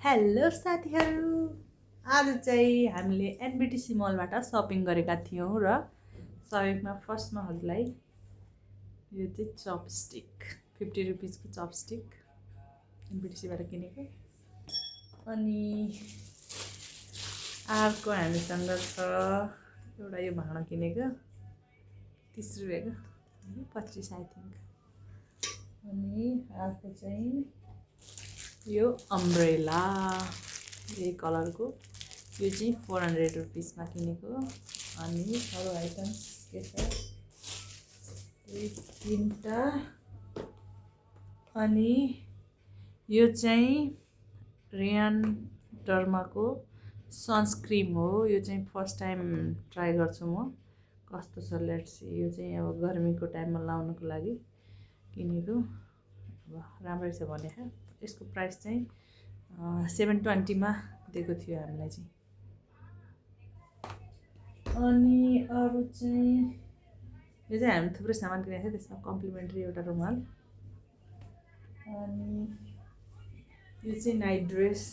Hello साथीहरू, आज चाहिँ हामीले एनबिटिसी मलबाट सपिङ गरेका थियौँ र सपिङमा फर्स्टमा हजुरलाई यो चाहिँ चपस्टिक 50 रुपिसको चपस्टिक एनबिटिसीबाट किनेको। अनि अर्को हामीसँग छ एउटा यो भाँडा किनेको 30 रुपियाँको 25 आई थिङ्क। अनि अर्को चाहिँ यो अम्ब्रेला यही कलरको, यो चाहिँ 400 रुपिसमा किनेको। अनि अरू आइटम्स के छ, यो 3टा। अनि यो चाहिँ रियान डर्माको सनस्क्रिम हो। यो चाहिँ फर्स्ट टाइम ट्राई गर्छु म, कस्तो छ लेट्स सी। यो चाहिँ अब गर्मीको टाइममा लाउनको लागि किनेको। अब राम्रै छ भने यसको प्राइस चाहिँ 720 दिएको थियो हामीलाई चाहिँ। अनि अरू चाहिँ यो चाहिँ हामी थुप्रै सामान किनेको थियो, त्यसमा कम्प्लिमेन्ट्री एउटा रुमाल। अनि यो चाहिँ नाइट ड्रेस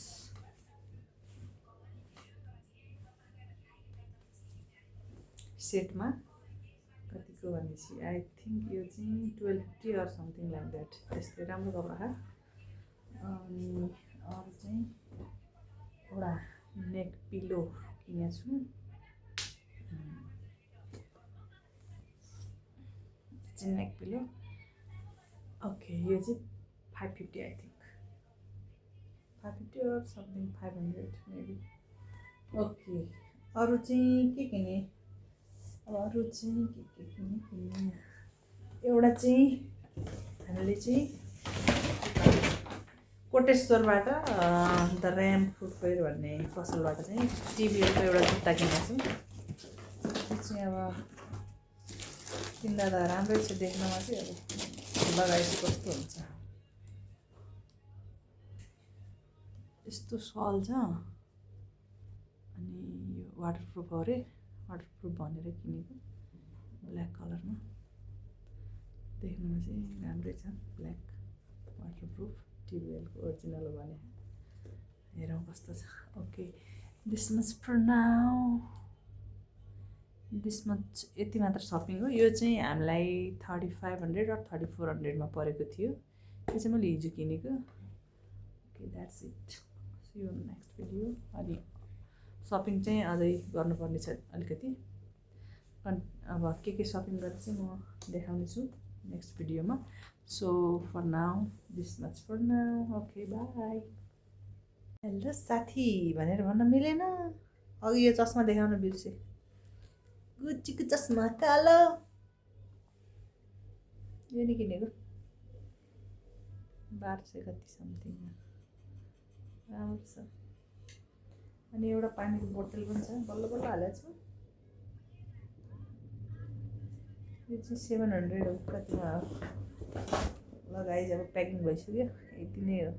सेटमा कतिको भनेपछि आई थिङ्क यो चाहिँ 1250 अर समथिङ लाइक द्याट, त्यस्तै राम्रो कपडा। अनि अरू चाहिँ एउटा नेक पिलो किनेको छु, चाहिँ नेक पिलो। ओके, यो चाहिँ 550 I think, 550 or something 500 maybe. Okay, अरू चाहिँ के किने, अब अरू चाहिँ के किने, एउटा चाहिँ हामीले चाहिँ कोटेश्वरबाट द ऱ्याम्प फुटवेयर भन्ने पसलबाट चाहिँ टिभीको एउटा जुत्ता किनेको छु। त्यो चाहिँ अब किन्दा त राम्रै छ देख्नमा, चाहिँ अब लगाएपछि कस्तो हुन्छ। यस्तो सल छ। अनि यो वाटरप्रुफ हो अरे, वाटरप्रुफ भनेर किनेको, ब्ल्याक कलरमा। देख्नुमा चाहिँ राम्रै छ, ब्ल्याक वाटरप्रुफ टिभीएलको ओरिजिनल हो भने। हेरौँ कस्तो छ। Okay, this much for now, this much, यति मात्र सपिङ हो। यो चाहिँ हामीलाई 3500 र 3400मा परेको थियो। यो चाहिँ मैले हिजो किनेको। Okay, that's it, see you next video. अनि सपिङ चाहिँ अझै गर्नुपर्ने छ अलिकति, अब के सपिङ गरेर चाहिँ म देखाउने छु नेक्स्ट भिडियोमा। So for now this much for now, okay bye. Hello साथी भनेर भन्न मिलेन, अघि यो चस्मा देखाउन बिर्सेँ, गुच्चीको चस्मा कालो, यो नि किनेको 1200 कति समथिङमा, राम्रो छ। अनि एउटा पानीको बोतल पनि छ, बल्ल बल्ल हालेको छु। यो चाहिँ 700 हो कतिमा हो, लगाइ जब प्याकिङ भइसक्यो, यति नै हो।